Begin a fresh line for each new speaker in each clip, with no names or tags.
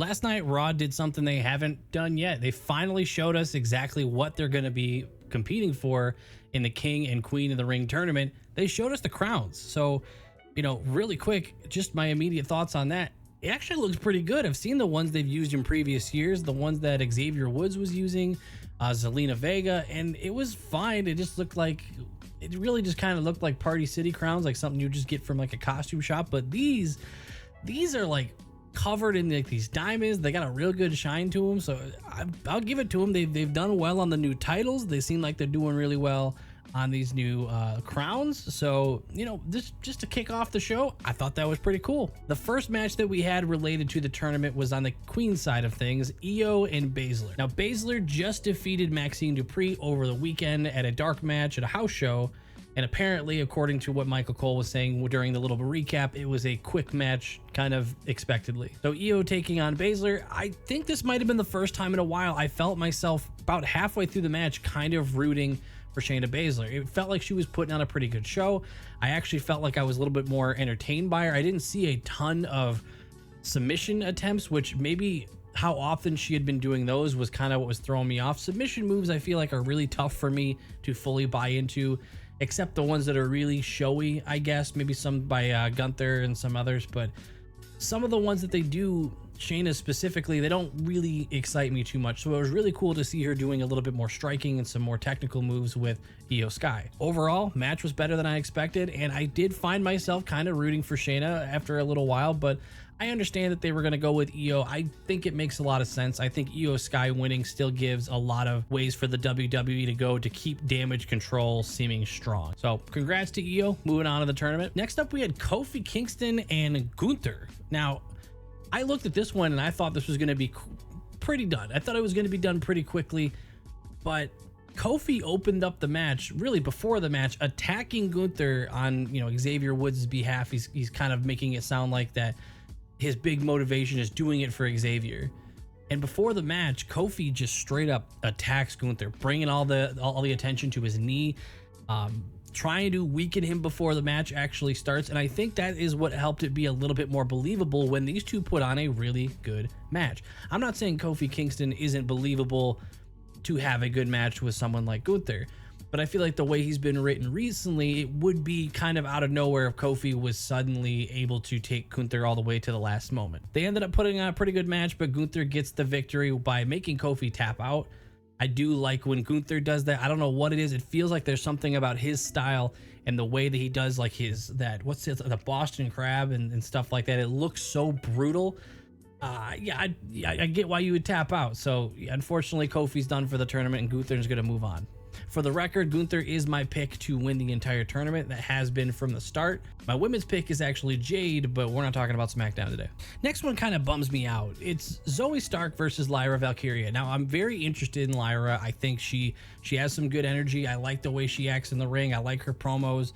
Last night, Raw did something they haven't done yet. They finally showed us exactly what they're going to be competing for in the King and Queen of the Ring tournament. They showed us the crowns. So, really quick, just my immediate thoughts on that. It actually looks pretty good. I've seen the ones they've used in previous years, the ones that Xavier Woods was using, Zelina Vega, and it was fine. It just looked like, it really just kind of looked like Party City crowns, like something you just get from like a costume shop. But these are like covered in like these diamonds. They got a real good shine to them, so I'll give it to them. They've done well on the new titles. They seem like they're doing really well on these new crowns. So this just to kick off the show, I thought that was pretty cool. The first match that we had related to the tournament was on the Queen side of things, Io and Baszler. Now Baszler just defeated Maxine Dupree over the weekend at a dark match at a house show. And apparently, according to what Michael Cole was saying during the little recap, it was a quick match, kind of expectedly. So Io taking on Baszler. I think this might have been the first time in a while I felt myself about halfway through the match kind of rooting for Shayna Baszler. It felt like she was putting on a pretty good show. I actually felt like I was a little bit more entertained by her. I didn't see a ton of submission attempts, which maybe how often she had been doing those was kind of what was throwing me off. Submission moves I feel like are really tough for me to fully buy into, except the ones that are really showy, I guess. Maybe some by Gunther and some others, but some of the ones that they do, Shayna specifically, they don't really excite me too much. So it was really cool to see her doing a little bit more striking and some more technical moves with Io Sky. Overall, match was better than I expected, and I did find myself kind of rooting for Shayna after a little while, but I understand that they were going to go with Io. I think it makes a lot of sense. I think Io Sky winning still gives a lot of ways for the WWE to go to keep damage control seeming strong. So congrats to Io, moving on to the tournament. Next up, we had Kofi Kingston and Gunther. Now, I looked at this one and I thought this was going to be pretty done. I thought it was going to be done pretty quickly, but Kofi opened up the match, really before the match, attacking Gunther on Xavier Woods' behalf. He's kind of making it sound like that his big motivation is doing it for Xavier. And before the match, Kofi just straight up attacks Gunther, bringing all the attention to his knee, trying to weaken him before the match actually starts. And I think that is what helped it be a little bit more believable when these two put on a really good match. I'm not saying Kofi Kingston isn't believable to have a good match with someone like Gunther, but I feel like the way he's been written recently, it would be kind of out of nowhere if Kofi was suddenly able to take Gunther all the way to the last moment. They ended up putting on a pretty good match, but Gunther gets the victory by making Kofi tap out. I do like when Gunther does that. I don't know what it is. It feels like there's something about his style and the way that he does like the Boston Crab and stuff like that. It looks so brutal. I get why you would tap out. So unfortunately, Kofi's done for the tournament and Gunther's going to move on. For the record, Gunther is my pick to win the entire tournament. That has been from the start. My women's pick is actually Jade, but we're not talking about SmackDown today. Next one kind of bums me out. It's Zoe Stark versus Lyra Valkyria. Now, I'm very interested in Lyra. I think she has some good energy. I like the way she acts in the ring. I like her promos.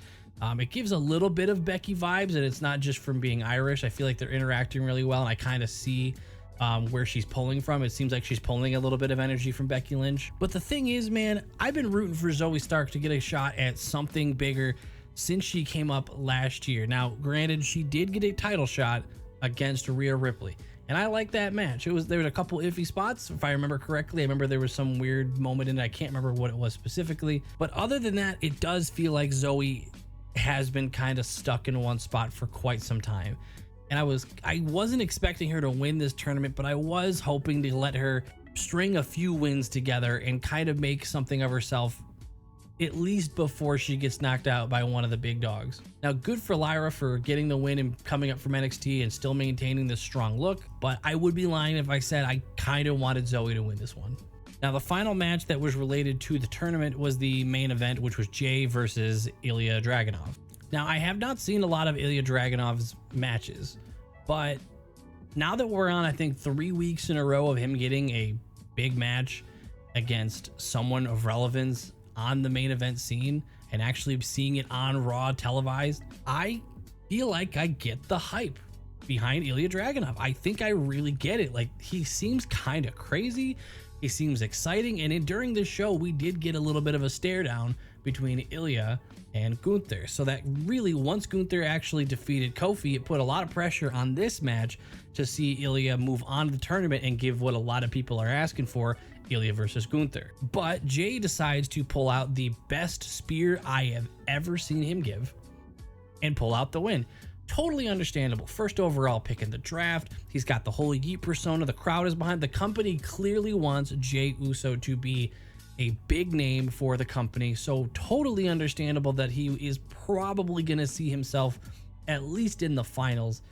It gives a little bit of Becky vibes, and it's not just from being Irish. I feel like they're interacting really well, and I kind of see where she's pulling from. It seems like she's pulling a little bit of energy from Becky Lynch. But the thing is, man, I've been rooting for Zoe Stark to get a shot at something bigger since she came up last year. Now, granted, she did get a title shot against Rhea Ripley, and I like that match. There was a couple iffy spots, if I remember correctly. I remember there was some weird moment in it. I can't remember what it was specifically. But other than that, it does feel like Zoe has been kind of stuck in one spot for quite some time. And I wasn't expecting her to win this tournament, but I was hoping to let her string a few wins together and kind of make something of herself, at least before she gets knocked out by one of the big dogs. Now, good for Lyra for getting the win and coming up from NXT and still maintaining this strong look, but I would be lying if I said I kind of wanted Zoe to win this one. Now, the final match that was related to the tournament was the main event, which was Jay versus Ilya Dragunov. Now, I have not seen a lot of Ilya Dragunov's matches, but now that we're on, I think, 3 weeks in a row of him getting a big match against someone of relevance on the main event scene and actually seeing it on Raw televised, I feel like I get the hype behind Ilya Dragunov. I think I really get it. Like, he seems kind of crazy. He seems exciting. And during this show, we did get a little bit of a stare down between Ilya and Gunther. So that really, once Gunther actually defeated Kofi, it put a lot of pressure on this match to see Ilya move on to the tournament and give what a lot of people are asking for, Ilya versus Gunther. But Jay decides to pull out the best spear I have ever seen him give and pull out the win. Totally understandable. First overall pick in the draft. He's got the whole Yeet persona. The crowd is behind. The company clearly wants Jay Uso to be a big name for the company. So totally understandable that he is probably going to see himself at least in the finals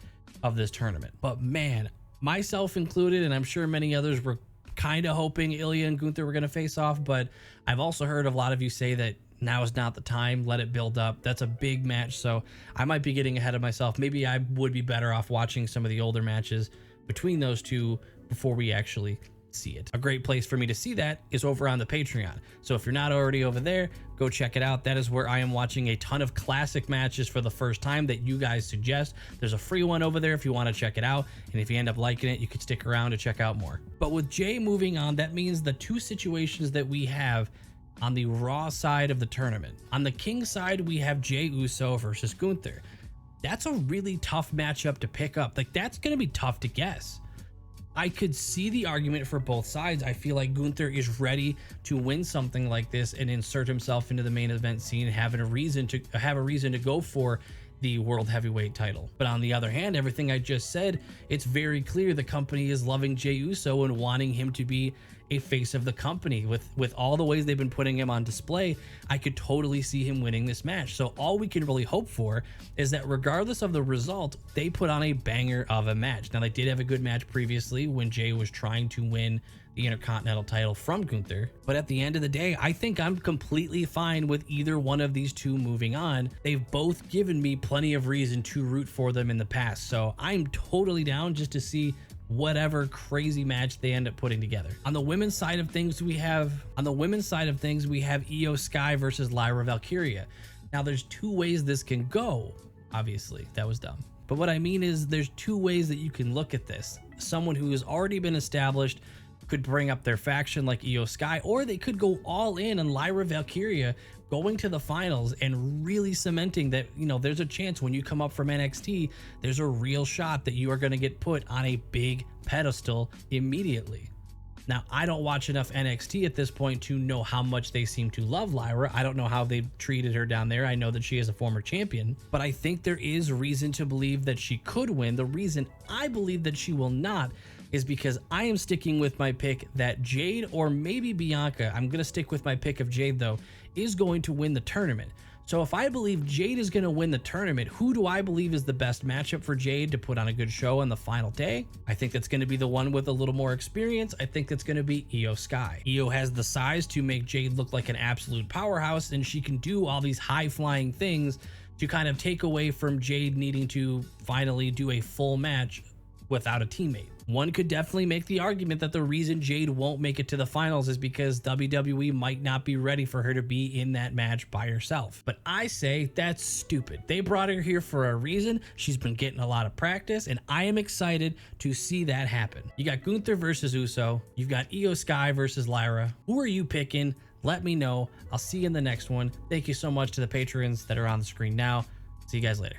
of this tournament. But man, myself included, and I'm sure many others were kind of hoping Ilya and Gunther were going to face off. But I've also heard a lot of you say that now is not the time. Let it build up. That's a big match. So I might be getting ahead of myself. Maybe I would be better off watching some of the older matches between those two before we actually see it. A great place for me to see that is over on the Patreon. So if you're not already over there, go check it out. That is where I am watching a ton of classic matches for the first time that you guys suggest. There's a free one over there if you want to check it out. And if you end up liking it, you could stick around to check out more. But with Jay moving on, that means the two situations that we have on the Raw side of the tournament. On the King side, we have Jay Uso versus Gunther. That's a really tough matchup to pick up. Like, that's going to be tough to guess. I could see the argument for both sides. I feel like Gunther is ready to win something like this and insert himself into the main event scene, having a reason to go for the World Heavyweight title. But on the other hand, everything I just said, it's very clear the company is loving Jay Uso and wanting him to be a face of the company. With all the ways they've been putting him on display, I could totally see him winning this match. So all we can really hope for is that regardless of the result, they put on a banger of a match. Now, they did have a good match previously when Jay was trying to win the Intercontinental title from Gunther. But at the end of the day, I think I'm completely fine with either one of these two moving on. They've both given me plenty of reason to root for them in the past. So I'm totally down just to see whatever crazy match they end up putting together. On the women's side of things, we have Io Sky versus Lyra Valkyria. Now, there's two ways this can go. Obviously, that was dumb. But what I mean is there's two ways that you can look at this. Someone who has already been established could bring up their faction like Io Sky, or they could go all in on Lyra Valkyria going to the finals and really cementing that, you know, there's a chance when you come up from NXT, there's a real shot that you are going to get put on a big pedestal immediately. Now, I don't watch enough NXT at this point to know how much they seem to love Lyra. I don't know how they've treated her down there. I know that she is a former champion, but I think there is reason to believe that she could win. The reason I believe that she will not is because I am sticking with my pick that Jade, or maybe Bianca, I'm going to stick with my pick of Jade though, is going to win the tournament. So if I believe Jade is going to win the tournament, who do I believe is the best matchup for Jade to put on a good show on the final day? I think that's going to be the one with a little more experience. I think that's going to be Io Sky. Io has the size to make Jade look like an absolute powerhouse, and she can do all these high-flying things to kind of take away from Jade needing to finally do a full match without a teammate. One could definitely make the argument that the reason Jade won't make it to the finals is because WWE might not be ready for her to be in that match by herself. But I say that's stupid. They brought her here for a reason. She's been getting a lot of practice, and I am excited to see that happen. You got Gunther versus Uso. You've got Io Sky versus Lyra. Who are you picking? Let me know. I'll see you in the next one. Thank you so much to the patrons that are on the screen now. See you guys later.